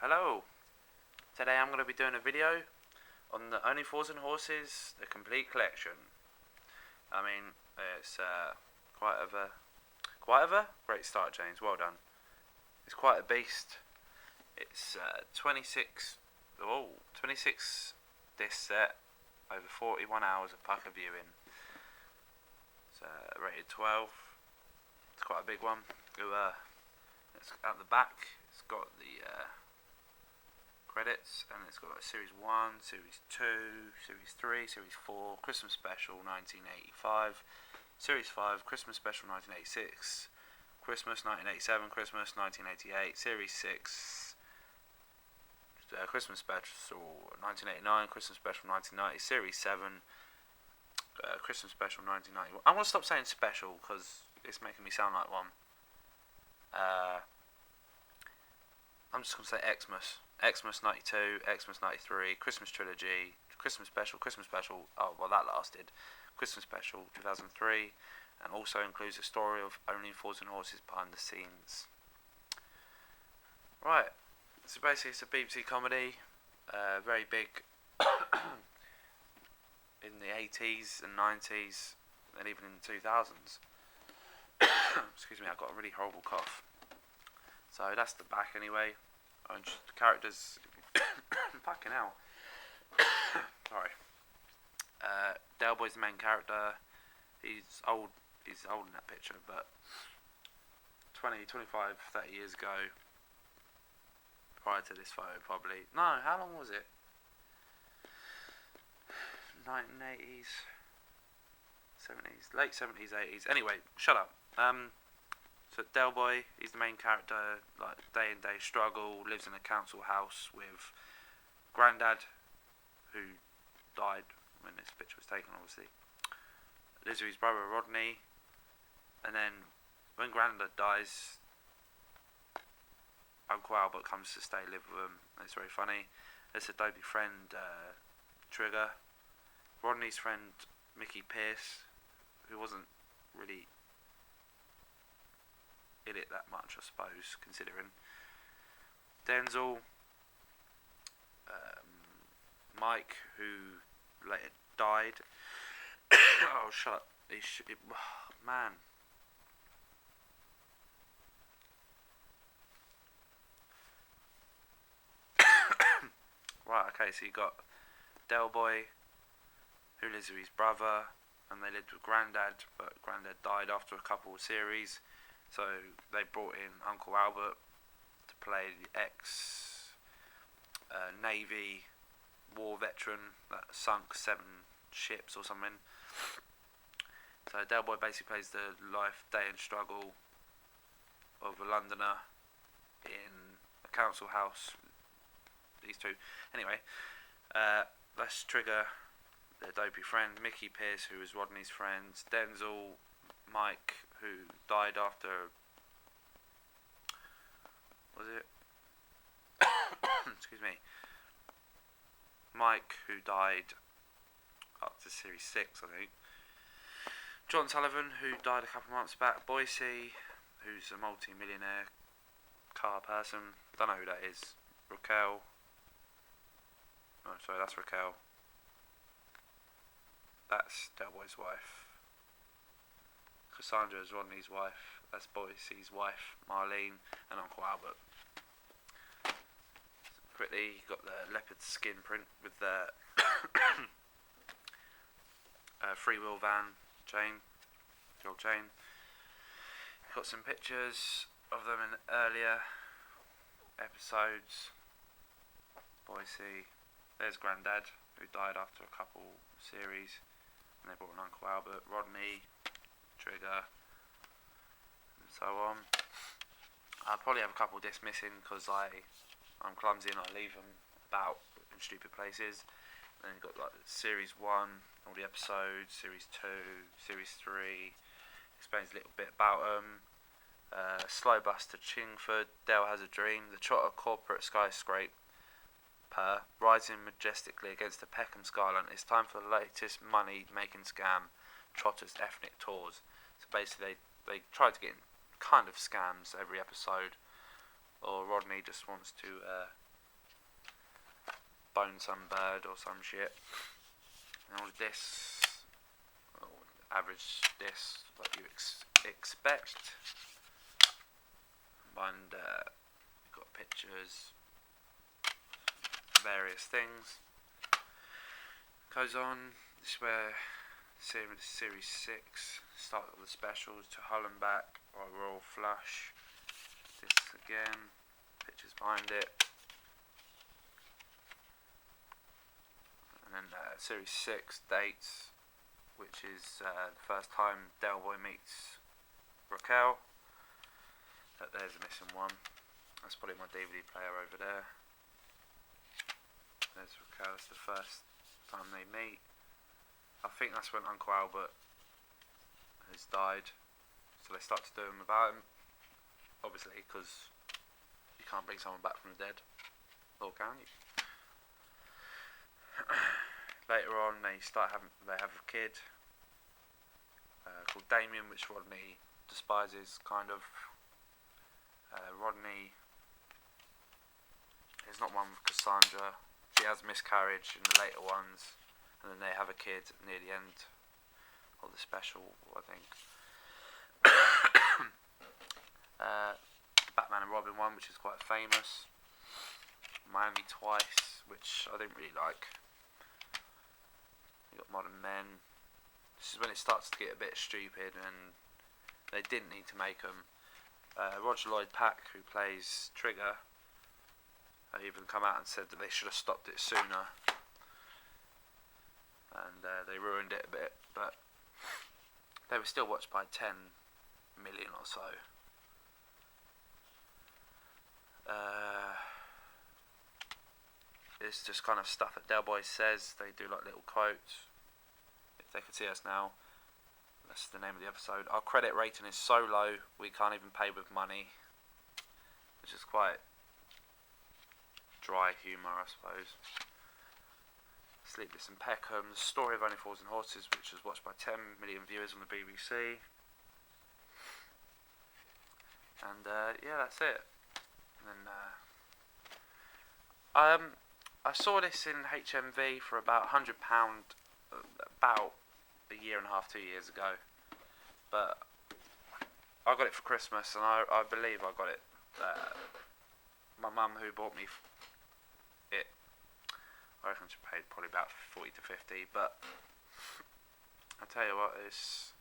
Hello. Today I'm going to be doing a video on the Only Fools and Horses, the complete collection. I mean, it's quite of a great start, James. Well done. It's quite a beast. It's 26 disc set over 41 hours of pucker viewing. It's rated 12. It's quite a big one. It's at the back. It's got the credits, and it's got Series 1, Series 2, Series 3, Series 4, Christmas Special 1985, Series 5, Christmas Special 1986, Christmas 1987, Christmas 1988, Series 6, Christmas Special 1989, Christmas Special 1990, Series 7, Christmas Special 1991. I'm going to stop saying special because it's making me sound like one. I'm just going to say Xmas 92, Xmas 93, Christmas Trilogy, Christmas Special, oh well that lasted, Christmas Special 2003, and also includes a story of Only Fools and Horses behind the scenes. Right, so basically it's a BBC comedy, very big in the 80s and 90s, and even in the 2000s. Excuse me, I've got a really horrible cough. So that's the back anyway. And just the characters, fucking hell. Sorry. Del Boy's the main character. He's old in that picture, but 20, 25, 30 years ago, prior to this photo probably. No, how long was it? 1980s, 70s, late 70s, 80s. Anyway, shut up. So Del Boy, he's the main character, like day in day struggle, lives in a council house with Grandad, who died when this picture was taken, obviously. Lives with his brother Rodney, and then when Grandad dies, Uncle Albert comes to stay live with him, and it's very funny. There's a dopey friend, Trigger, Rodney's friend Mickey Pierce, who wasn't really in it that much, I suppose, considering. Denzel, Mike, who later died. Oh, shut up. Man. Right, okay, so you got Del Boy, who lives with his brother, and they lived with Grandad, but Grandad died after a couple of series. So they brought in Uncle Albert to play the ex-Navy war veteran that sunk 7 ships or something. So Del Boy basically plays the life, day and struggle of a Londoner in a council house. These two. Anyway, let's trigger the dopey friend, Mickey Pierce, who was Rodney's friend, Denzel, Mike, who died after, was it? Excuse me. Mike, who died up to Series 6, I think. John Sullivan, who died a couple months back. Boise, who's a multi-millionaire car person. Don't know who that is. Raquel. Oh, sorry, that's Raquel. That's Del Boy's wife. Cassandra is Rodney's wife. That's Boise's wife, Marlene, and Uncle Albert. Quickly, you've got the leopard skin print with the free-wheel van chain, dual chain. Got some pictures of them in earlier episodes. Boise. There's Grandad, who died after a couple series, and they brought in Uncle Albert, Rodney, Trigger, and so on. I'll probably have a couple discs missing because I'm clumsy and I leave them about in stupid places. Then you've got like Series 1, all the episodes, Series 2, Series 3, explains a little bit about them. Slow Bus to Chingford, Dale Has a Dream, the Trotter Corporate Skyscraper, rising majestically against the Peckham skyline. It's time for the latest money-making scam, Trotter's Ethnic Tours. So basically they try to get in kind of scams every episode, or Rodney just wants to bone some bird or some shit. And all the discs, average discs like you expect. And got pictures, various things. Goes on. This is where Series 6 start with the specials to Hull and Back or Royal Flush. This again, pictures behind it. And then Series 6 dates, which is the first time Del Boy meets Raquel. There's a missing one. That's probably my DVD player over there. There's Raquel. It's the first time they meet. I think that's when Uncle Albert has died, so they start to do him about him. Obviously, because you can't bring someone back from the dead, or can you? Later on, they have a kid called Damien, which Rodney despises, kind of. Rodney is not one with Cassandra. She has miscarriage in the later ones, and then they have a kid near the end of the special, I think. Batman and Robin one, which is quite famous. Miami Twice, which I didn't really like. You got Modern Men. This is when it starts to get a bit stupid, and they didn't need to make them. Roger Lloyd Pack, who plays Trigger, even come out and said that they should have stopped it sooner, and they ruined it a bit, but they were still watched by 10 million or so. It's just kind of stuff that Del Boy says. They do like little quotes. If they could see us now, that's the name of the episode. Our credit rating is so low we can't even pay with money, which is quite dry humour, I suppose. Sleepless in Peckham, The Story of Only Fools and Horses, which was watched by 10 million viewers on the BBC. And yeah, that's it. And then I saw this in HMV for about £100 about a year and a half, 2 years ago. But I got it for Christmas, and I believe I got it. My mum, who bought me it, I reckon she paid probably about 40 to 50. But I tell you what, if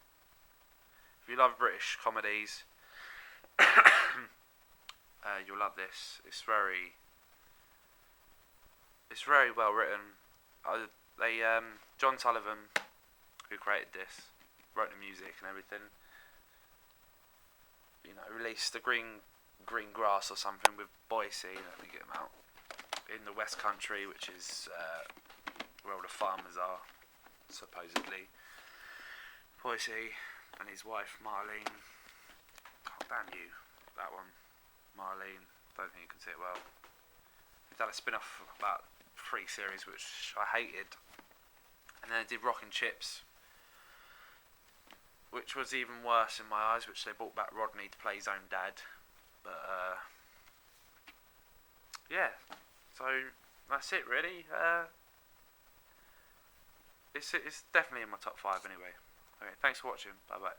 you love British comedies, you'll love this. It's very well written. John Sullivan, who created this, wrote the music and everything. You know, released the Green Grass or something with Boise. Let me get him out. In the West Country, which is where all the farmers are, supposedly. Boise and his wife Marlene. Oh, damn you, that one. Marlene. Don't think you can see it well. He's had a spin-off of about 3 series, which I hated. And then they did Rockin' Chips, which was even worse in my eyes, which they brought back Rodney to play his own dad. But yeah, so that's it really. It's definitely in my top 5 anyway. Okay, thanks for watching. Bye bye.